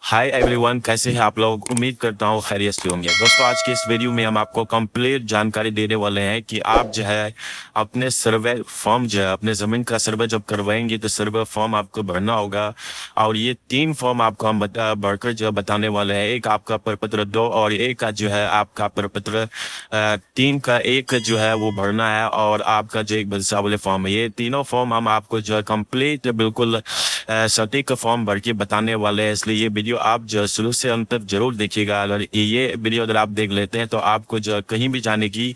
Hi everyone, कैसे हैं आप लोग। उम्मीद करता हूँ खैरियत से होंगे। दोस्तों, आज के इस वीडियो में हम आपको कंप्लीट जानकारी देने वाले हैं कि आप जो है अपने सर्वे फॉर्म जो है अपने ज़मीन का सर्वे जब करवाएंगे तो सर्वे फॉर्म आपको भरना होगा। और ये 3 फॉर्म आपको हम भरकर जो बताने वाले हैं। एक आपका प्रपत्र 2 और एक का जो है आपका प्रपत्र 3 का एक जो है वो भरना है। और आपका जो एक वंशावली फॉर्म है, ये तीनों फॉर्म हम आपको जो है कंप्लीट बिल्कुल सटीक फॉर्म भर के बताने वाले हैं। इसलिए ये वीडियो आप जो शुरू से अंत तक जरूर देखिएगा। अगर ये वीडियो अगर आप देख लेते हैं तो आपको जो कहीं भी जाने की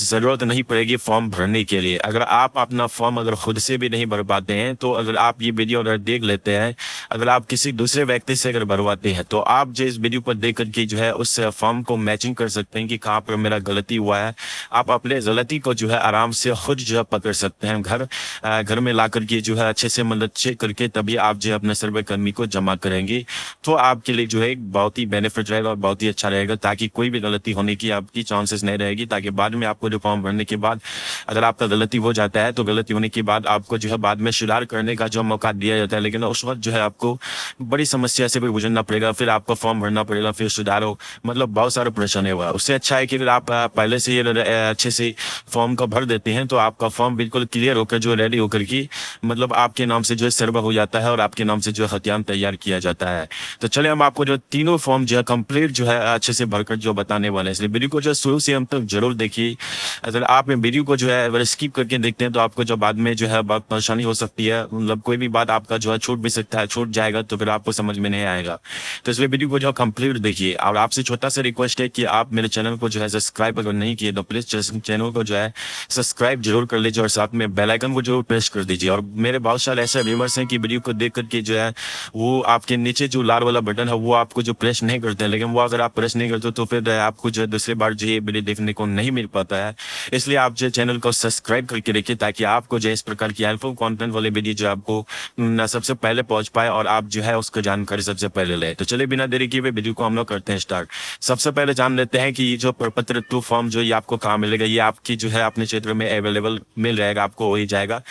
जरूरत नहीं पड़ेगी फॉर्म भरने के लिए। अगर आप अपना फॉर्म अगर खुद से भी नहीं भर पाते हैं तो अगर आप ये वीडियो अगर देख लेते हैं, अगर आप किसी दूसरे व्यक्ति से अगर भरवाते हैं तो आप जो इस वीडियो पर देख करके जो है उस फॉर्म को मैचिंग कर सकते हैं कि कहाँ पर मेरा गलती हुआ है। आप अपने गलती को जो है आराम से खुद जो है पकड़ सकते हैं। घर में ला करके जो है अच्छे से मतलब चेक करके तभी आप जो है अपने सर्वे कर्मी को जमा करेंगे तो आपके लिए जो है एक बहुत ही बेनिफिट रहेगा और बहुत ही अच्छा रहेगा, ताकि कोई भी गलती होने की आपकी चांसेस नहीं रहेगी। ताकि बाद में आपको जो फॉर्म भरने के बाद अगर आपका गलती हो जाता है तो गलती होने के बाद आपको जो है बाद में सुधार करने का जो मौका दिया जाता है, लेकिन उस वक्त जो है आपको बड़ी समस्या से भी गुजरना पड़ेगा। फिर आपको फॉर्म भरना पड़ेगा, फिर सुधारो, मतलब बहुत सारे परेशानी हुआ। उससे अच्छा है कि अगर आप पहले से ये अच्छे से फॉर्म को भर देते हैं तो आपका फॉर्म बिल्कुल क्लियर होकर जो रेडी होकर की मतलब आपके नाम से जो है सर्वे हो जाता है और आपके नाम से जो है खतियान तैयार किया जाता है। तो चलिए हम आपको जो तीनों फॉर्म जो है कंप्लीट जो है अच्छे से भरकर जो बताने वाले हैं। इसलिए वीडियो को जो शुरू से हम तक जरूर देखिए। अगर आप वीडियो को जो है अगर स्किप करके देखते हैं तो आपको जो बाद में जो है बहुत परेशानी हो सकती है, मतलब कोई भी बात आपका जो है छूट भी सकता है, छूट जाएगा तो फिर आपको समझ में नहीं आएगा। तो इसलिए वीडियो को जो कंप्लीट देखिए। और आपसे छोटा सा रिक्वेस्ट है कि आप मेरे चैनल को जो है सब्सक्राइब अगर नहीं किए तो प्लीज चैनल को जो है सब्सक्राइब जरूर कर लीजिए और साथ में बेल आइकन को जरूर प्रेस कर दीजिए। और मेरे बहुत सारे ऐसे व्यूअर्स हैं कि वीडियो को देख करके जो है वो आपके नीचे जो लाल वाला बटन है वो आपको जो प्रेस नहीं करते हैं, लेकिन वो अगर आप प्रेस नहीं करते तो फिर आपको जो दूसरी बार जो ये वीडियो देखने को नहीं मिल पाता है। इसलिए आप जो चैनल को सब्सक्राइब करके रखिए ताकि आपको जो इस प्रकार की हेल्पफुल कंटेंट वाले वीडियो जो आपको सबसे पहले पहुंच पाए और आप जो है उसको जानकारी सबसे पहले ले। तो चलिए बिना देरी किए हुए वीडियो को हम लोग करते हैं स्टार्ट। सबसे पहले जान लेते हैं कि ये जो प्रपत्र 2 फॉर्म जो ये आपको कहाँ मिलेगा। ये आपकी जो है अपने क्षेत्र में अवेलेबल मिल रहेगा, आपको हो ही जाएगा।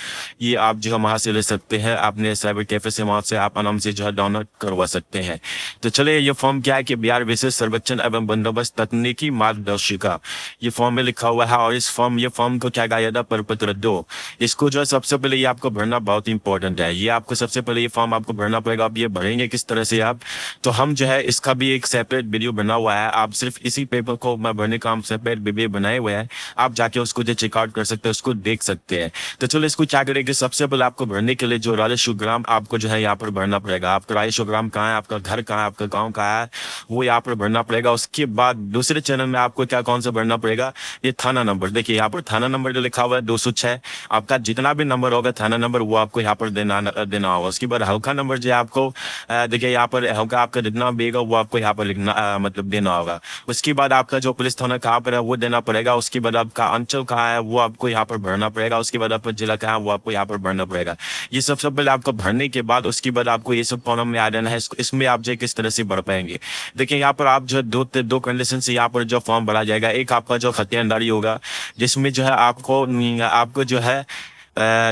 ये आप जो है वहां से ले सकते हैं, अपने साइबर कैफे से वहां से आप आराम से जो है डाउनलोड करवा सकते हैं। तो चलिए ये फॉर्म क्या है कि बिहार विशेष सर्वेक्षण एवं बंदोबस्त तकनीकी मार्गदर्शिका, ये फॉर्म में लिखा हुआ है। और ये फॉर्म को क्या कहा जाता है, प्रपत्र 2। इसको जो है सबसे पहले ये आपको भरना बहुत इंपॉर्टेंट है। ये आपको सबसे पहले ये फॉर्म आपको भरना पड़ेगा। आप ये भरेंगे किस तरह से आप, तो हम जो है इसका भी एक सेपरेट वीडियो बना हुआ है। आप सिर्फ इसी पेपर को भरने का हम सेपरेट वीडियो बनाए हुए हैं, आप जाके उसको जो चेकआउट कर सकते हैं, उसको देख सकते हैं। तो चलो इसको क्या करेंगे, सबसे पहले आपको भरने के लिए जो राजस्व ग्राम आपको जो है यहाँ पर भरना पड़ेगा। आपका राजस्व ग्राम कहाँ है, आपका घर कहाँ है, आपका गाँव कहाँ है, वो यहाँ पर भरना पड़ेगा। उसके बाद दूसरे चैनल में आपको क्या कौन सा भरना पड़ेगा, ये थाना नंबर। देखिए यहाँ पर थाना नंबर जो लिखा हुआ है 206, आपका जितना भी नंबर होगा थाना नंबर वो आपको यहाँ पर देना होगा। उसके बाद हल्का नंबर जो है आपको देखिए यहाँ पर हल्का आपका जितना भी होगा वो आपको यहाँ पर लिखना मतलब देना होगा। उसके बाद आपका जो पुलिस थाना कहाँ पर है वो देना पड़ेगा। उसके बाद आपका अंचल कहाँ है वो आपको यहाँ पर भरना पड़ेगा। उसके बाद आपका जिला कहाँ है वो आपको यहाँ पर भरना पड़ेगा। ये सबसे पहले आपको भरने के बाद उसके बाद आपको ये सब फॉर्म में आ जाना है। इसमें आप जो किस तरह से भर पाएंगे, देखिए यहाँ पर आप जो दो कंडीशन से यहाँ पर जो फॉर्म भरा जाएगा। एक आपका जो खतियानदारी होगा जिसमें जो है आपको जो है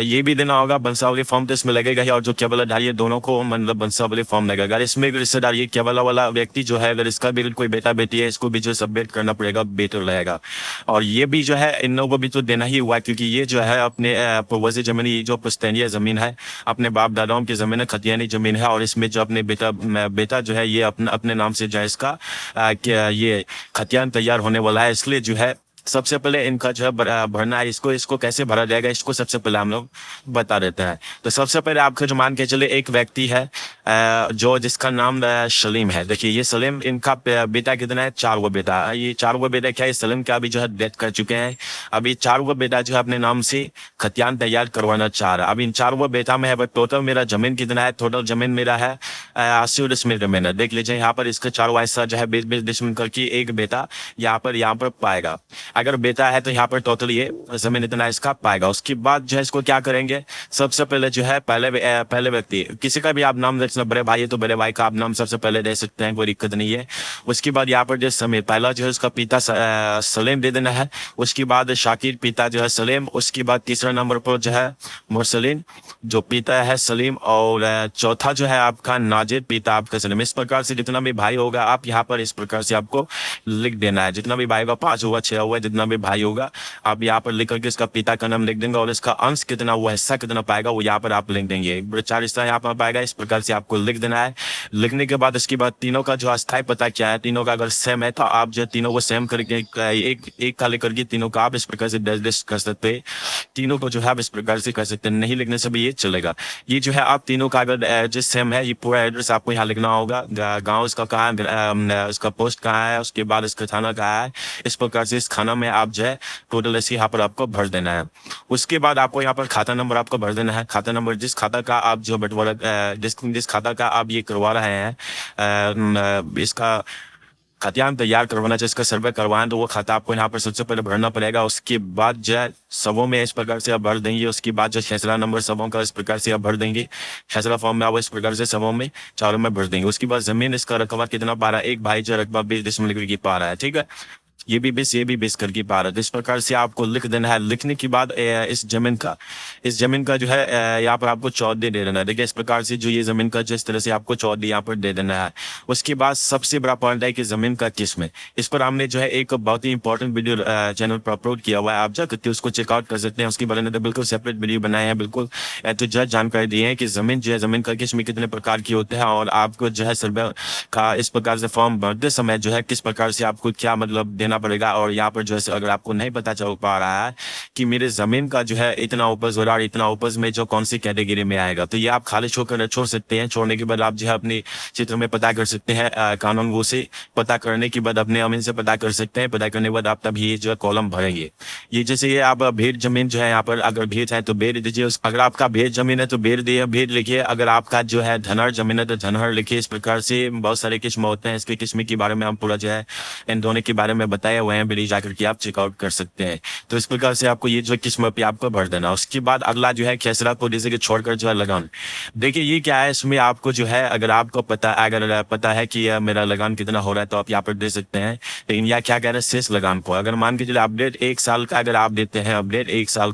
ये भी देना होगा वंशावली फॉर्म, तो इसमें लगेगा ही। और जो केवलाधारी है दोनों को मतलब वंशावली फॉर्म लगेगा। इसमें भी रिश्तेदार ये केवला वाला व्यक्ति जो है अगर इसका भी कोई बेटा बेटी है इसको भी जो सबमिट करना पड़ेगा, बेटर रहेगा। और ये भी जो है इन लोगों को भी तो देना ही हुआ, क्योंकि ये जो है अपने पूर्वज जमीन, ये जो पुश्तैनी जमीन है अपने बाप दादाओं की जमीन है, खतियानी जमीन है। और इसमें जो अपने बेटा जो है ये अपने नाम से जो है इसका ये खतियान तैयार होने वाला है। इसलिए जो है सबसे पहले इनका जो है भरना है। इसको कैसे भरा जाएगा इसको सबसे पहले हम लोग बता देते हैं। तो सबसे पहले आपको जो मान के चले एक व्यक्ति है जो जिसका नाम सलीम है। देखिए ये सलीम, इनका बेटा कितना है, 4 वो बेटा। ये 4 वो बेटा क्या है, सलीम का भी जो है डेथ कर चुके हैं। अभी 4 वो बेटा जो है अपने नाम से खतियान तैयार करवाना चाह रहा है। अब इन 4 वो बेटा में है टोटल मेरा जमीन कितना है, टोटल जमीन मेरा है 80 डिसमिल जमीन है। देख लीजिए यहाँ पर इसका 4 हिस्सा जो है 20-20 डिसमिल करके एक बेटा यहाँ पर पाएगा। अगर बेचा है तो यहाँ पर टोटल ये जमीन इतना इसका पाएगा। उसके बाद जो है इसको क्या करेंगे, सबसे पहले जो है पहले व्यक्ति किसी का भी आप नाम दे सकते, बड़े भाई है तो बड़े भाई का आप नाम सबसे पहले दे सकते हैं, कोई दिक्कत नहीं है। उसके बाद यहाँ पर जो समीर पहला जो है उसका पिता सलीम दे देना है। उसके बाद शाकिर पिता जो है सलीम। उसके बाद तीसरा नंबर पर जो है मुरसलीन जो पिता है सलीम। और चौथा जो है आपका नाजिर पिता आपका सलीम। इस प्रकार से जितना भी भाई होगा आप यहाँ पर इस प्रकार से आपको लिख देना है। जितना भी भाई होगा 5 हुआ 6 हुआ जितना भी भाई होगा आप यहाँ पर लिख करके इसका पिता का नाम लिख देंगे और इसका अंश कितना हुआ हिस्सा कितना पाएगा वो यहाँ पर आप लिख देंगे। 4 हिस्सा यहाँ पर पाएगा, इस प्रकार से आपको लिख देना है। लिखने के बाद इसके बाद तीनों का जो अस्थायी पता क्या है, तीनों का अगर सेम है तो आप जो तीनों को सेम करके एक का लेकर के तीनों का आप इस प्रकार से लिस्ट कर सकते हैं। तीनों को जो है आप इस प्रकार से कर सकते हैं, नहीं लिखने से भी ये चलेगा। ये जो है आप तीनों का अगर एड्रेस सेम है, ये पूरा एड्रेस आपको यहाँ लिखना होगा। गाँव इसका कहाँ है, उसका पोस्ट कहाँ है, उसके बाद इसका थाना कहाँ है। इस प्रकार से इस खाना में आप जो है टोटल ऐसे यहाँ पर आपको भर देना है। उसके बाद आपको यहाँ पर खाता नंबर आपको भर देना है। खाता नंबर जिस खाता का आप जो बंटवारा जिस खाता का आप ये करवा रहे हैं, इसका खतियान तैयार करवाना चाहिए, इसका सर्वे करवाएं तो वो खाता आपको यहाँ पर सबसे पहले भरना पड़ेगा। उसके बाद जो है सबों में इस प्रकार से आप भर देंगे। उसके बाद जो फैसला नंबर सबों का इस प्रकार से आप भर देंगे। फैसला फॉर्म में आप इस प्रकार से सबों में चारों में भर देंगे। उसके बाद जमीन इसका रकबा कितना पा रहा है, एक भाई जो रकबा 20 की पा रहा है, ठीक है, ये भी 20 करके पा रहा है। इस प्रकार से आपको लिख देना है। लिखने के बाद इस जमीन का जो है यहाँ पर आपको चौधरी दे देना है। देखिए इस प्रकार से जो ये जमीन का जिस तरह से आपको चौधरी यहाँ पर दे देना है। उसके बाद सबसे बड़ा पॉइंट है कि जमीन का किस्म है। इस पर हमने जो है एक बहुत ही इंपॉर्टेंट वीडियो चैनल पर अपलोड किया हुआ है, आप जाकर उसको चेकआउट कर सकते हैं। उसके बारे में तो बिल्कुल सेपरेट वीडियो बनाए हैं, बिल्कुल तो जो जानकारी दी है कि जमीन जो है जमीन का किस्म कितने प्रकार की होते हैं और आपको जो है सर्वे का इस प्रकार से फॉर्म भरते समय जो है किस प्रकार से आपको क्या मतलब देना पड़ेगा। और यहाँ पर जो है अगर आपको नहीं पता चल पा रहा है कि मेरे जमीन का जो है इतना उपज हो रहा है, इतना उपज में जो कौन सी कैटेगरी में आएगा, तो ये आप खाली छोड़ सकते हैं। छोड़ने के बाद आप जो है अपने क्षेत्र में पता कर सकते हैं, कानून वो से पता करने के बाद अपने अमीन से पता कर सकते हैं। पता करने के बाद आप तब ये जो है कॉलम भरेंगे। ये जैसे ये आप भेड़ जमीन जो है यहाँ पर अगर भेड़ है तो भेड़ दीजिए। अगर आपका भेड़ जमीन है तो भेड़ दिए भेड़ लिखिए। अगर आपका जो है धनहर जमीन है तो धनहर लिखिए। इस प्रकार से बहुत सारे किस्म होते हैं, इसके किस्म के बारे में हम पूरा जो है इन दोनों के बारे में बताए हुए हैं, वीडियो जाकर के आप चेकआउट कर सकते हैं। तो इस प्रकार से आपको ये जो किस्म पे आपको भर देना। उसके बाद अगला जो है खेसरा को जैसे कि छोड़कर जो है लगान। देखिए ये क्या है, इसमें आपको जो है अगर आपको पता है कि मेरा लगान कितना हो रहा है तो आप यहाँ पर दे सकते हैं। लेकिन यह क्या कह रहे हैं शेष लगान को, अगर मान के चलिए अपडेट 1 साल का अगर आप देते हैं, अपडेट 1 साल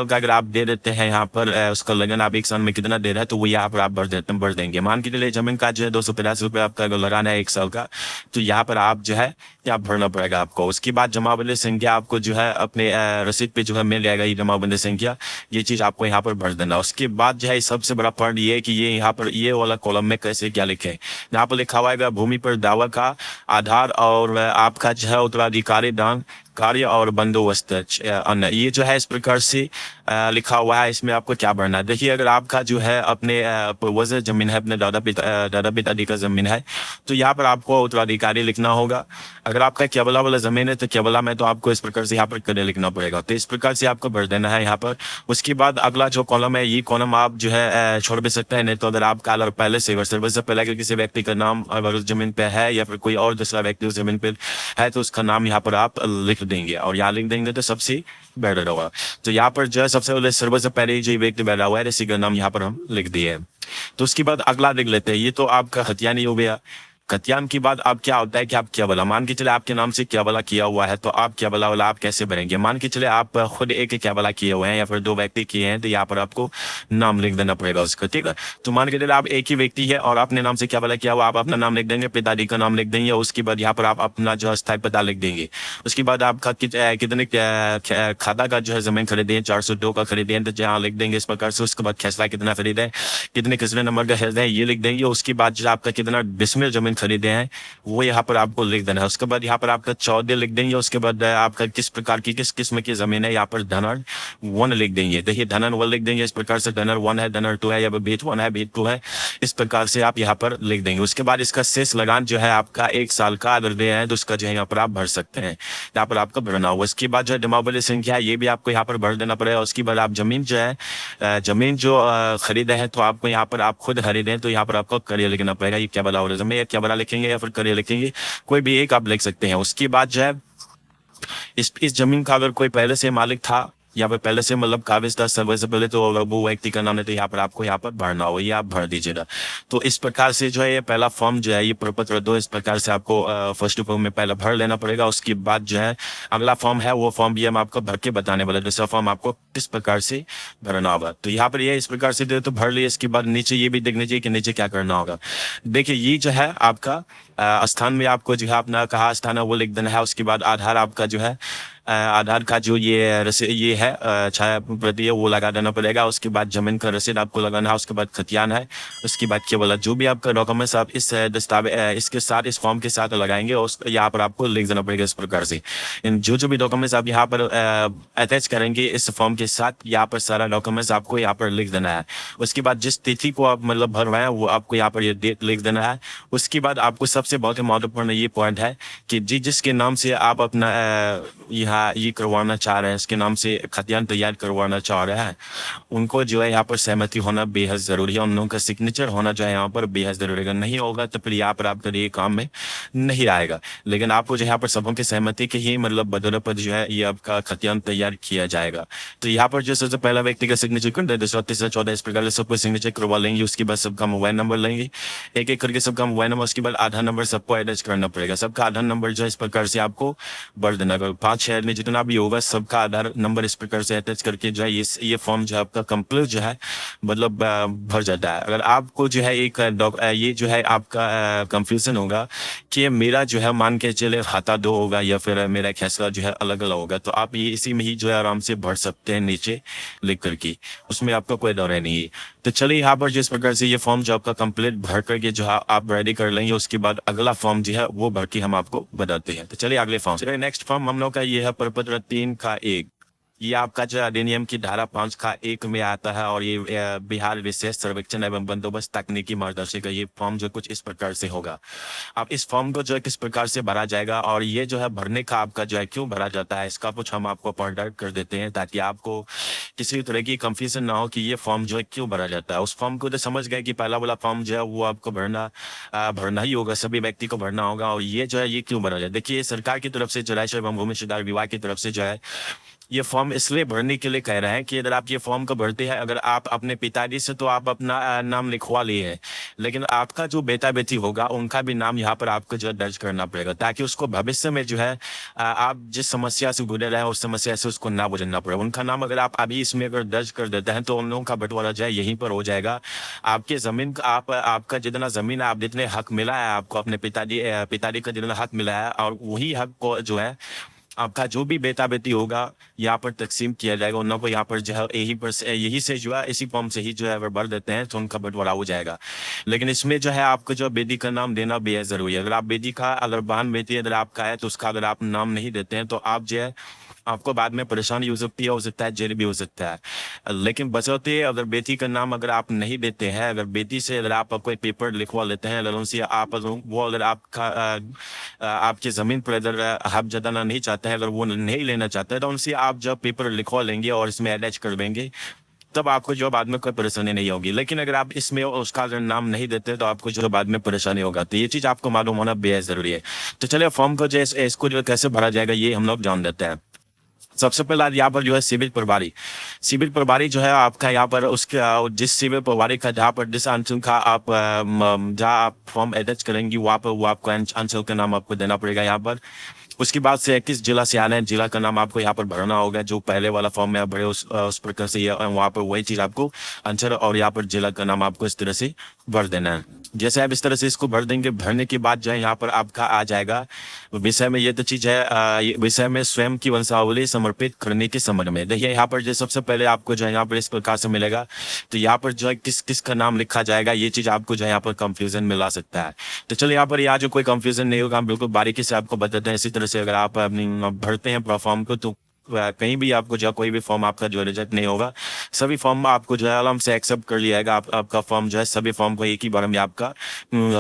का अगर आप दे देते हैं यहाँ पर उसका लगन आप 1 साल में कितना दे रहे हैं तो वो यहाँ पर आप भर देंगे। मान के चलिए जमीन का जो है 285 रुपये आपका अगर लगाना है 1 साल का, तो यहाँ पर आप जो है यहाँ भरना पड़ेगा आपको। उसके बाद जमाबंदी संख्या आपको जो है अपने रसीद पे जो है मिल जाएगा, ये जमाबंदी संख्या, ये चीज आपको यहाँ पर भर देना। उसके बाद जो है सबसे बड़ा पॉइंट ये है कि ये यहाँ पर ये वाला कॉलम में कैसे क्या लिखे, यहाँ पर लिखा हुआ है भूमि पर दावा का आधार और आपका जो है उत्तराधिकारी दान कार्य और बंदोबस्त अन्य, ये जो है इस प्रकार से लिखा हुआ है। इसमें आपको क्या भरना है, देखिए अगर आपका जो है अपने पूर्वज जमीन है, अपने दादा पिताजी का जमीन है तो यहाँ पर आपको उत्तराधिकारी लिखना होगा। अगर आपका केवला वाला जमीन है तो केवला में तो आपको इस प्रकार से यहाँ पर करे लिखना पड़ेगा। तो इस प्रकार से आपको भर देना है यहाँ पर। उसके बाद अगला जो कॉलम है, ये कॉलम आप जो है छोड़ भी सकते हैं, नहीं तो अगर आपका अगर पहले से पहले अगर किसी व्यक्ति का नाम अगर उस जमीन पे है या फिर कोई और दूसरा व्यक्ति उस जमीन पे है तो उसका नाम यहाँ पर आप लिख देंगे और यहाँ लिख देंगे तो सबसे बेटर होगा। तो यहाँ पर जो है सबसे पहले सर्वर से पहले जो व्यक्ति बैठा हुआ है इसी का नाम यहाँ पर हम लिख दिए। तो उसके बाद अगला लिख लेते हैं। ये तो आपका हत्या नहीं हो गया। कत्याम के बाद अब क्या होता है कि आप क्या बोला, मान के चले आपके नाम से क्या बोला किया हुआ है तो आप क्या बोला वाला आप कैसे भरेंगे। मान के चले आप खुद एक क्या बोला किए हुए हैं या फिर 2 व्यक्ति किए हैं तो यहाँ पर आपको नाम लिख देना पड़ेगा उसका, ठीक है। तो मान के चले आप एक ही व्यक्ति है और आपने नाम से क्या बोला किया हुआ, आप अपना नाम लिख देंगे, पिताजी का नाम लिख देंगे। उसके बाद यहाँ पर आप अपना जो अस्थायी पता लिख देंगे। उसके बाद आपका कितने खाता का जो है जमीन खरीदे हैं, 402 का खरीदे हैं तो जहाँ लिख देंगे इस प्रकार से। उसके बाद फैसला कितना खरीदे हैं, कितने नंबर का खरीदे हैं ये लिख देंगे। उसके बाद जो आपका कितना डिसमिल जमीन खरीदे हैं वो यहाँ पर आपको लिख देना है। उसके बाद यहाँ पर आपका चौधरी लिख देंगे। उसके बाद आपका किस प्रकार की किस किस्म की जमीन है यहाँ पर धनर 1 लिख देंगे। देखिए धनर 1 लिख देंगे। इस प्रकार से धनर 1 है, धनर 2 है या भेद 1 है, भेद 2 है, इस प्रकार से आप यहाँ पर लिख देंगे। उसके बाद इसका शेष लगान जो है आपका 1 साल का अगर दे है तो उसका जो है यहाँ पर आप भर सकते हैं, यहाँ पर आपका भरना होगा। उसके बाद जो है जमाबंदी संख्या है ये भी आपको यहाँ पर भर देना पड़ेगा। उसके बाद आप जमीन जो है जमीन जो खरीदे हैं तो आपको यहाँ पर आप खुद खरीदे तो यहाँ पर आपको करियर लिखना पड़ेगा। ये क्या बला हो रहा है, जमीन क्या बला लिखेंगे या फिर करियर लिखेंगे, कोई भी एक आप लिख सकते हैं। उसके बाद जो है इस जमीन का अगर कोई पहले से मालिक था या फिर पहले से मतलब काबिज था सर्वे से पहले, तो अगर वो व्यक्ति का नाम है तो यहाँ पर आपको यहाँ पर भरना हो, ये आप भर दीजिएगा। तो इस प्रकार से जो है ये पहला फॉर्म जो है ये प्रपत्र दो, इस प्रकार से आपको फर्स्ट फॉर्म में पहले भर लेना पड़ेगा। उसके बाद जो है अगला फॉर्म है वो फॉर्म भी हम आपको भर के बताने वाले, दूसरा फॉर्म आपको किस प्रकार से भरना होगा। तो यहाँ पर ये इस प्रकार से दे तो भर लिए। इसके बाद नीचे ये भी देखना चाहिए कि नीचे क्या करना होगा। देखिए ये जो है आपका स्थान में आपको जो है अपना कहाँ स्थान है वो लिख देना है। उसके बाद आधार आपका जो है आधार का जो ये है छाया प्रति है वो लगा देना पड़ेगा। उसके बाद जमीन का रसीद आपको लगाना है। उसके बाद खतियान है। उसके बाद केवल जो भी आपका डॉक्यूमेंट्स आप इस दस्तावेज इसके साथ इस फॉर्म के साथ लगाएंगे और यहाँ पर आपको लिख देना पड़ेगा इस प्रकार से। इन जो भी डॉक्यूमेंट्स आप यहाँ पर अटैच करेंगे इस फॉर्म के साथ, यहाँ पर सारा डॉक्यूमेंट्स आपको यहाँ पर लिख देना है। उसके बाद जिस तिथि को आप मतलब भरवाएं वो आपको यहाँ पर ये डेट लिख देना है। उसके बाद आपको सबसे बहुत ही महत्वपूर्ण ये पॉइंट है कि जिसके नाम से आप अपना यहाँ ये करवाना चाह रहे हैं, इसके नाम से खतियान तैयार करवाना चाह रहे हैं, उनको जो है यहाँ पर सहमति होना बेहद जरूरी है। उन लोगों का सिग्नेचर होना जो है यहाँ पर बेहद जरूरी है। नहीं होगा तो फिर यहाँ पर आपका ये काम में नहीं आएगा। लेकिन आपको जो यहाँ पर सबों की सहमति के ही मतलब बदौलत पर जो है ये आपका खतियान तैयार किया जाएगा। तो यहाँ पर जो सबसे पहला व्यक्ति का सिग्नेचर कर दे, दूसरा तीसरा चौथा इस प्रकार से सबको सिग्नेचर करवा लेंगे। उसके बाद सबका मोबाइल नंबर लेंगे, एक एक करके सबका मोबाइल नंबर। उसके बाद आधार नंबर सबको अटैच करना पड़ेगा। सबका आधार नंबर जो है इस प्रकार से आपको भर देना। 5 शहर में जितना भी होगा सबका आधार नंबर इस प्रकार से अटैच करके जो है ये फॉर्म जो है आपका कंप्लीट जो है मतलब भर जाता है। अगर आपको जो है एक ये जो है आपका कंफ्यूजन होगा कि मेरा जो है मान के चले खाता 2 होगा या फिर मेरा फैसला जो है अलग अलग होगा, तो आप ये इसी में ही जो है आराम से भर सकते हैं नीचे लिख करके, उसमें आपका कोई डर नहीं है। तो चलिए यहाँ पर जिस प्रकार से ये फॉर्म जो आपका कंप्लीट भर करके जो है आप रेडी कर लेंगे, उसके बाद अगला फॉर्म जो है वो भर के हम आपको बताते हैं। तो चलिए अगले फॉर्म। चलिए नेक्स्ट फॉर्म हम लोग का ये है प्रपत्र 3 का 1। ये आपका जो अधिनियम की धारा 5 का 1 में आता है और ये बिहार विशेष सर्वेक्षण एवं बंदोबस्त तकनीकी मार्गदर्शिका। ये फॉर्म जो कुछ इस प्रकार से होगा। अब इस फॉर्म को जो है किस प्रकार से भरा जाएगा और ये जो है भरने का आपका जो है क्यों भरा जाता है, इसका कुछ हम आपको पॉइंट आउट कर देते हैं ताकि आपको किसी तरह की कंफ्यूजन ना हो कि ये फॉर्म जो है क्यों भरा जाता है। उस फॉर्म को तो समझ गए कि पहला वाला फॉर्म जो है वो आपको भरना ही होगा, सभी व्यक्ति को भरना होगा। और ये जो है ये क्यों भरा जाए, देखिए सरकार की तरफ से जलाशय एवं भूमि सुधार विभाग की तरफ से जो है ये फॉर्म इसलिए भरने के लिए कह रहे हैं कि अगर आप ये फॉर्म को भरते हैं, अगर आप अपने पिताजी से तो आप अपना नाम लिखवा लिए हैं, लेकिन आपका जो बेटा बेटी होगा उनका भी नाम यहाँ पर आपको जो दर्ज करना पड़ेगा ताकि उसको भविष्य में जो है आप जिस समस्या से गुजर रहे हैं उस समस्या से उसको ना गुजरना पड़े। उनका नाम अगर आप अभी इसमें अगर दर्ज कर देते हैं तो उन लोगों का बंटवारा जो है यहीं पर हो जाएगा। आपके जमीन का आपका जितना जमीन है, आप जितने हक मिला है आपको अपने पिताजी का जितना हक मिला है, और वही हक को जो है आपका जो भी बेटा बेटी होगा यहाँ पर तकसीम किया जाएगा। उन लोगों को यहाँ पर जो है यही से जो है इसी फॉर्म से ही जो है अगर भर देते हैं तो उनका बंटवारा हो जाएगा। लेकिन इसमें जो है आपको जो बेटी का नाम देना बेहद जरूरी है। अगर आप बेटी का अगर बहन बेटी अगर आपका है तो उसका अगर आप नाम नहीं देते हैं तो आप जो है आपको बाद में परेशानी हो सकता है, जेल भी हो सकता है। लेकिन बचौते अगर बेटी का नाम अगर आप नहीं देते हैं, अगर बेटी से अगर आप कोई पेपर लिखवा लेते हैं, अगर उनसे आप वो अगर आपका आपकी ज़मीन पर अगर हक जताना नहीं चाहते हैं, अगर वो नहीं लेना चाहते हैं, तो उनसे आप जब पेपर लिखवा लेंगे और इसमें अटैच कर देंगे तब आपको जो बाद में कोई परेशानी नहीं होगी। लेकिन अगर आप इसमें उसका अगर नाम नहीं देते तो आपको जो बाद में परेशानी होगा। तो ये चीज़ आपको मालूम होना बेहद ज़रूरी है। तो चलिए फॉर्म को जो इसको जो कैसे भरा जाएगा ये हम लोग जान देते हैं। सबसे पहला यहाँ पर जो है सिविल प्रभारी जो है आपका यहाँ पर उसके जिस सिविल प्रभारी का जहाँ पर जिस अंचल का आप जहाँ आप फॉर्म अटैच करेंगी वहाँ पर वो आपको अंचल का नाम आपको देना पड़ेगा यहाँ पर। उसके बाद से किस जिला से आना है, जिला का नाम आपको यहाँ पर भरना होगा। जो पहले वाला फॉर्म में आप भरे उस प्रकार से वहाँ पर वही चीज़ आपको अंचल और यहाँ पर जिला का नाम आपको इस तरह से भर देना है। जैसे आप इस तरह से इसको भर देंगे, भरने के बाद जो है यहाँ पर आपका आ जाएगा विषय में। ये तो चीज़ है विषय में स्वयं की वंशावली समर्पित करने के संबंध में। देखिए यहाँ पर जो सबसे पहले आपको जो है यहाँ पर इस प्रकार से मिलेगा। तो यहाँ पर जो है किस किस का नाम लिखा जाएगा ये चीज़ आपको जो है यहाँ पर कंफ्यूजन मिला सकता है। तो चलिए यहाँ पर जो कोई कंफ्यूजन नहीं होगा, हम बिल्कुल बारीकी से आपको बताते हैं। इसी तरह से अगर आप अपनी भरते हैं फॉर्म को तो कहीं भी आपको जो कोई भी फॉर्म आपका जो रिजेक्ट नहीं होगा। सभी फॉर्म आपको जो है आराम से एक्सेप्ट कर लिया जाएगा। आपका फॉर्म जो है सभी फॉर्म को एक ही बार में आपका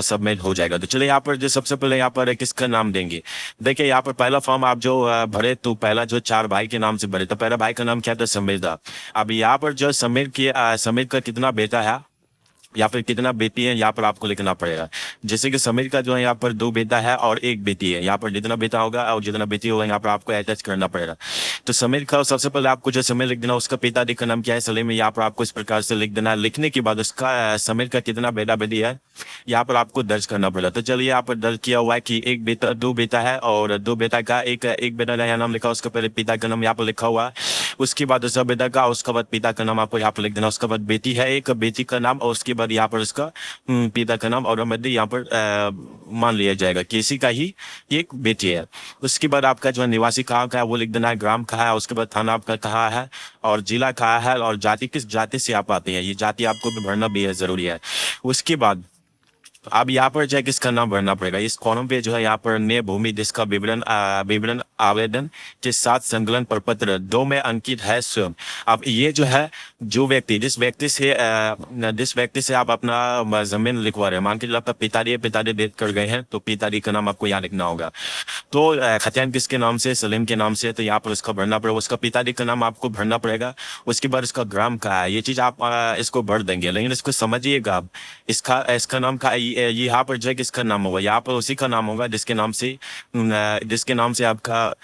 सबमिट हो जाएगा। तो चलिए यहाँ पर जो सबसे पहले यहाँ पर किसका नाम देंगे, देखिए यहाँ पर पहला फॉर्म आप जो भरे तो पहला जो 4 भाई के नाम से भरे, तो पहला भाई का नाम क्या था, समीर था। अब यहाँ पर जो समीर का कितना बेटा है या फिर कितना बेटी है यहाँ पर आपको लिखना पड़ेगा। जैसे कि समीर का जो है यहाँ पर 2 बेटा है और 1 बेटी है। यहाँ पर जितना बेटा होगा और जितना बेटी होगा यहाँ पर आपको अटैच करना पड़ेगा। तो समीर का सबसे पहले आपको जो समीर लिख देना, उसका पिताजी का नाम क्या है सलीम है, यहाँ पर आपको इस प्रकार से लिख देना है। लिखने के बाद उसका समीर का कितना बेटा बेटी है यहाँ पर आपको दर्ज करना पड़ेगा। तो चलिए यहाँ पर दर्ज किया हुआ है कि 1 बेटा 2 बेटा है और 2 बेटा का एक बेटा का यहाँ नाम लिखा, उसका पहले पिता का नाम यहाँ पर लिखा हुआ है। उसके बाद दूसरा बेटा का, उसके बाद पिता का नाम आपको यहाँ पर लिख देना। उसके बाद बेटी है एक, बेटी का नाम, और उसके बाद यहाँ पर उसका पिता का नाम और यहाँ पर मान लिया जाएगा कि इसी का ही एक बेटी है। उसके बाद आपका जो है निवासी कहाँ का है वो लिख देना है, ग्राम कहाँ है, उसके बाद थाना आपका कहाँ है और जिला कहाँ है और जाति किस जाति से आप आते हैं, ये जाति आपको भी भरना भी है जरूरी है। उसके बाद अब यहाँ पर जो किसका नाम भरना पड़ेगा, इस कॉलम पे जो है यहाँ पर नए भूमि जिसका विवरण आवेदन के साथ संकलन प्रपत्र 2 में अंकित है स्वयं। अब ये जो है जो व्यक्ति जिस व्यक्ति से आप अपना जमीन लिखवा रहे हैं, मान के चलिए आपका पिताजी डेथ कर गए हैं तो पिताजी का नाम आपको यहाँ लिखना होगा। तो खतियान किसके नाम से, सलीम के नाम से, तो यहाँ पर उसका भरना पड़ेगा, उसका पिताजी का नाम आपको भरना पड़ेगा। उसके बाद इसका ग्राम का है, ये चीज आप इसको भर देंगे, लेकिन इसको समझिएगा आप, इसका नाम का ये यहाँ पर जो है किसका नाम होगा, यहाँ पर उसी का नाम होगा जिसके नाम से आपका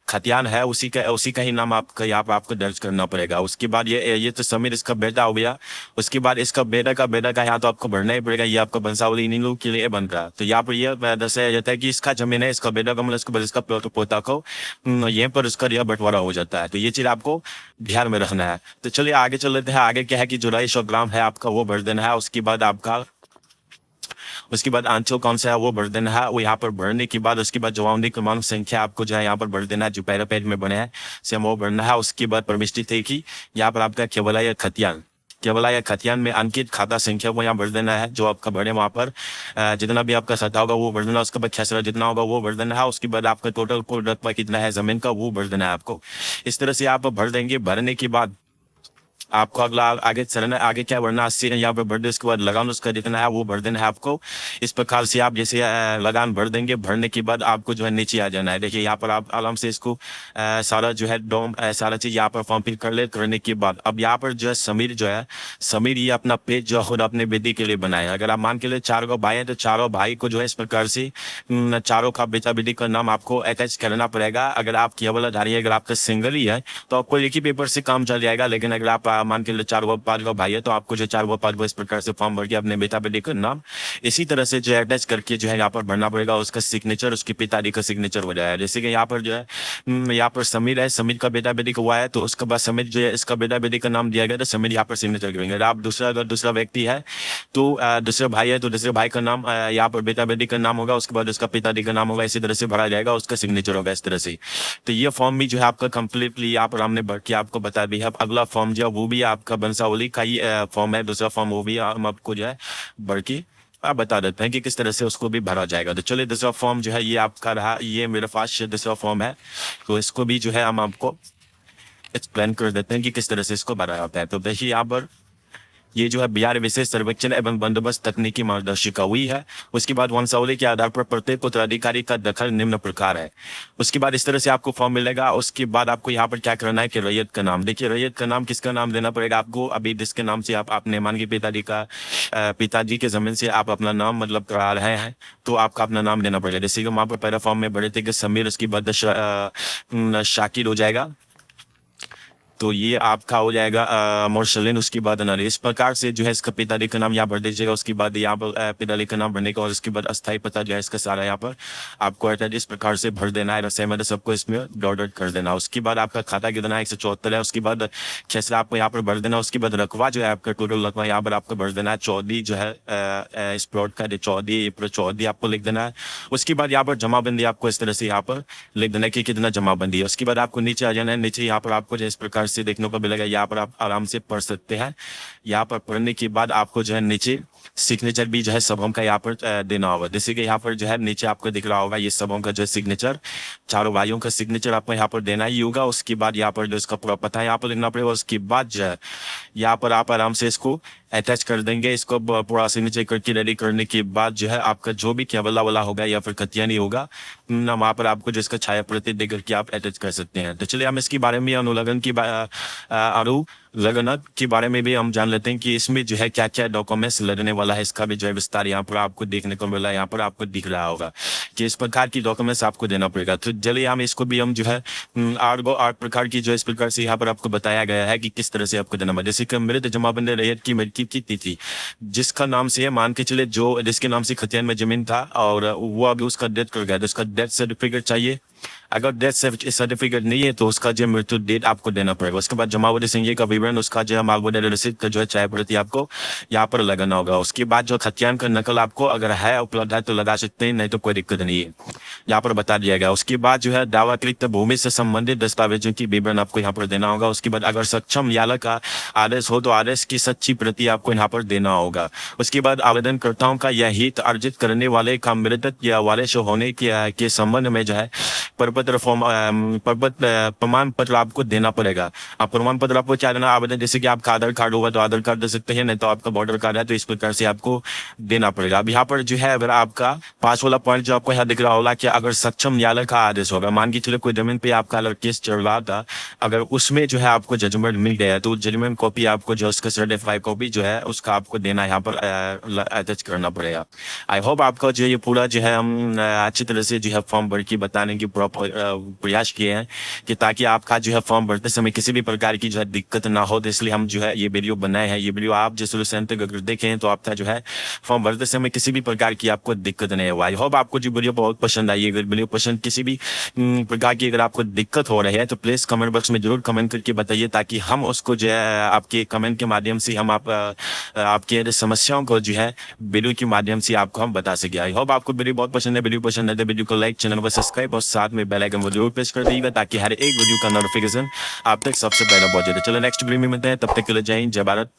खतियान है, उसी का ही नाम आपका यहाँ पर आपको दर्ज करना पड़ेगा। उसके बाद ये तो समीर इसका बेटा हो गया। उसके बाद इसका बेटा का यहाँ तो आपको भरना ही पड़ेगा, ये आपका वंशावली इन्हीं लोग के लिए बन रहा है। तो यहाँ पर यह दर्शाया जाता है कि इसका जमीन है, इसका बेटा का मतलब इसके बाद इसका पोता को यहीं पर उसका यह बंटवारा हो जाता है। तो ये चीज आपको ध्यान में रखना है। तो चलिए आगे चल लेते हैं। आगे क्या है कि जो 250 ग्राम है आपका वो भर देना है। उसके बाद आंचल कौन सा है वो भर देना है। वो यहाँ पर भरने के बाद उसके बाद जवाबदेही क्रमांक संख्या आपको जो है यहाँ पर भर देना है, जो पहले पेज में बने हैं सेम वो भरना है। उसके बाद परमिष्टि थे कि यहाँ पर आपका केवला या खतियान में अंकित खाता संख्या वो यहाँ भर देना है, जो आपका भरे वहाँ पर जितना भी आपका सता होगा वो भर देना। उसके बाद खसरा जितना होगा वो भर देना है। उसके बाद आपका टोटल कुल रकबा कितना है जमीन का वो भर देना है आपको। इस तरह से आप भर देंगे। भरने के बाद आपको अगला आगे चलना है। आगे क्या भरना, 80 है यहाँ पर भर दे। उसके बाद लगान उसका जितना है वो भर देना है आपको। इस प्रकार से आप जैसे लगान भर देंगे, भरने के बाद आपको जो है नीचे आ जाना है। देखिए यहाँ पर आप आराम से इसको सारा जो है सारा चीज यहाँ पर फॉर्म फिल कर ले। करने के बाद अब यहाँ पर जो है समीर ये अपना पेज जो खुद अपने बेटी के लिए बनाया। अगर आप मान के लिए 4 गो भाई हैं तो चारों भाई को जो है इस प्रकार से चारों का बेटा बेटी का नाम आपको अटैच करना पड़ेगा। अगर आप केवलधारी है, अगर आपका सिंगल ही है तो आपको एक ही पेपर से काम चल जाएगा। लेकिन अगर आप मान के लिए 4 व 5 गो भाई है तो आपको जो 4 व 5 गो इस प्रकार से फॉर्म भर के अपने बेटा बेटी का नाम इसी तरह से जो है अटैच करके जो है यहाँ पर भरना पड़ेगा। उसका सिग्नेचर उसके पिताजी का सिग्नेचर हो जाएगा। जैसे कि यहाँ पर जो है यहाँ पर समीर है, समीर का बेटा बेटी को हुआ है तो उसके बाद समीर जो है इसका बेटा बेटी का नाम दिया गया तो समीर यहाँ पर सिग्नेचर करेंगे। अगर दूसरा व्यक्ति है तो दूसरे भाई है तो दूसरे भाई का नाम यहाँ पर बेटा बेटी का नाम होगा। उसके बाद उसका पिताजी का नाम होगा, इसी तरह से भरा जाएगा, उसका सिग्नेचर होगा इस तरह से। तो ये फॉर्म भी जो है आपका कंप्लीटली यहाँ पर हमने भर के आपको बता दिया। अब अगला फॉर्म जो है वो भी आपका वंशावली का ही फॉर्म है, दूसरा फॉर्म वो भी हम आपको जो है भर के आप बता देते हैं कि किस तरह से उसको भी भरा जाएगा। तो चलिए दूसरा फॉर्म जो है ये आपका रहा, ये मेरे पास दूसरा फॉर्म है तो इसको भी जो है हम आपको एक्सप्लेन कर देते हैं कि किस तरह से इसको भरा जाता है। तो देखिए यहाँ पर ये जो है बिहार विशेष सर्वेक्षण एवं बंदोबस्त तकनीकी मार्गदर्शिका हुई है। उसके बाद वंशावली के आधार पर प्रत्येक उत्तराधिकारी का दखल निम्न प्रकार है। उसके बाद इस तरह से आपको फॉर्म मिलेगा। उसके बाद आपको यहाँ पर क्या करना है कि रैयत का नाम, देखिए रैयत का नाम किसका नाम देना पड़ेगा आपको। अभी जिसके नाम से आप अपने मान के पिताजी के जमीन से आप अपना नाम मतलब करा रहे हैं तो आपका अपना नाम देना पड़ेगा। जैसे कि वहाँ पर पहला फॉर्म में भरे थे कि समीर, उसके बाद शाकिर हो जाएगा तो ये आपका हो जाएगा मोरसलिन। उसके बाद अनारी। इस प्रकार से जो है इसका पिताजी का नाम यहाँ भर दीजिएगा। उसके बाद यहाँ पर पिताजी का नाम भरने का और उसके बाद अस्थायी पता जो है इसका सारा यहाँ पर आपको इस प्रकार से भर देना है। मतलब सबको इसमें डॉट कर देना। उसके बाद आपका खाता कितना है 174 है। उसके बाद खसरा आपको यहाँ पर भर देना। उसके बाद रकबा जो है आपका टोटल रकबा यहाँ पर आपको भर देना है। चौधरी जो है इस प्लॉट का चौधरी आपको लिख देना है। उसके बाद यहाँ पर जमाबंदी आपको इस तरह से यहाँ पर लिख देना है कि कितना जमाबंदी है। उसके बाद आपको नीचे आ जाना है। नीचे यहाँ पर आपको जो इस प्रकार से देखने को मिलेगा, यहाँ पर आप आराम से पढ़ सकते हैं। यहाँ पर पढ़ने के बाद आपको जो है नीचे सिग्नेचर भी जो है सबों का यहाँ पर देना होगा। जैसे कि यहाँ पर जो है नीचे आपको दिख रहा होगा ये सबों का जो है सिग्नेचर, चारों भाइयों का सिग्नेचर आपको यहाँ पर देना ही होगा। उसके बाद यहाँ पर जो इसका पूरा पता है यहाँ पर लिखना पड़ेगा। उसके बाद जो है यहाँ पर आप आराम से इसको अटैच कर देंगे। इसको पूरा सिग्नेचर करके रेडी करने के बाद जो है आपका जो भी केवला वाला होगा या फिर खतियानी होगा ना वहाँ पर आपको जिसका छाया प्रति दे करके आप अटैच कर सकते हैं। तो चलिए हम इसके बारे में अनुलग्न की लगना के बारे में भी हम जान लेते हैं कि इसमें जो है क्या क्या डॉक्यूमेंट्स लगने वाला है, इसका भी जो है विस्तार यहाँ पर आपको देखने को मिला है। यहाँ पर आपको दिख रहा होगा कि इस प्रकार की डॉक्यूमेंट्स आपको देना पड़ेगा। तो चलिए हम इसको भी हम जो है 8 प्रकार की जो इस प्रकार से यहाँ पर आपको बताया गया है कि किस तरह से आपको देना पड़ेगा। जैसे कि मृत जमाबंद रैयत की मृत्यु की तिथि, जिसका नाम से है, मान के चले जो जिसके नाम से खतियान में जमीन था और वो अभी उसका डेथ कर गया, तो उसका डेथ सर्टिफिकेट चाहिए। अगर डेथ सर्टिफिकेट नहीं है तो उसका जो मृत्यु डेट आपको देना पड़ेगा। उसके बाद जमावड़ी संज्ञा का विवरण, उसका जो है मालवड़ी रसीद का जो है चाय प्रति आपको यहाँ पर लगाना होगा। उसके बाद जो खतियान का नकल आपको अगर है उपलब्ध है तो लगा सकते हैं, नहीं तो कोई दिक्कत नहीं है, यहाँ पर बता दिया गया। उसके बाद जो है दावाकृत भूमि से संबंधित दस्तावेजों की विवरण आपको यहाँ पर देना होगा। उसके बाद अगर सक्षम न्यायालय का आदेश हो तो आदेश की सच्ची प्रति आपको यहाँ पर देना होगा। उसके बाद आवेदनकर्ताओं का यह हित अर्जित करने वाले का मृतक या वारिस होने के संबंध में जो है प्रमाण पत्र आपको देना पड़ेगा। आप प्रमाण पत्र आपको क्या देना, आवेदन जैसे कि आपका आधार कार्ड होगा तो आधार कार्ड दे सकते हैं, नहीं तो आपका वोटर कार्ड है तो इस प्रकार से आपको देना पड़ेगा। अब यहाँ पर जो है अगर आपका 5 वाला पॉइंट जो आपको यहाँ दिख रहा होगा कि अगर सक्षम न्यायालय का आदेश होगा, मान के चलो कोई जमीन पे आपका अगर केस चल रहा था, अगर उसमें जो है आपको जजमेंट मिल गया तो जजमेंट कॉपी आपको जो उसका सर्टिफाइड कॉपी जो है उसका आपको देना यहाँ पर अटैच करना पड़ेगा। आई होप आपका जो ये पूरा जो है हम अच्छी तरह से जो है फॉर्म भर के बताने की प्रयास किए हैं कि ताकि आपका जो है फॉर्म भरते समय किसी भी प्रकार की जो है दिक्कत ना हो। तो इसलिए हम जो है ये वीडियो बनाए हैं। ये वीडियो आप जो सोल्यूशन तक अगर देखें तो आपका जो है फॉर्म भरते समय किसी भी प्रकार की आपको दिक्कत नहीं होगा। आई होप आपको जो वीडियो बहुत पसंद आई। अगर वीडियो पसंद किसी भी प्रकार की अगर आपको दिक्कत हो रही है तो प्लीज कमेंट बॉक्स में जरूर कमेंट करके बताइए, ताकि हम उसको जो है आपके कमेंट के माध्यम से हम आपके समस्याओं को जो है वीडियो के माध्यम से आपको हम बता सके। आई होप आपको वीडियो बहुत पसंद है। वीडियो पसंद है तो वीडियो को लाइक, चैनल को सब्सक्राइब और साथ में बेल आइकन को जरूर प्रेस कर दीजिएगा, ताकि हर एक वीडियो का नोटिफिकेशन आप तक सबसे पहले पहुंचे। तो चलो नेक्स्ट वीडियो में मिलते हैं, तब तक के लिए जय हिंद, जय भारत।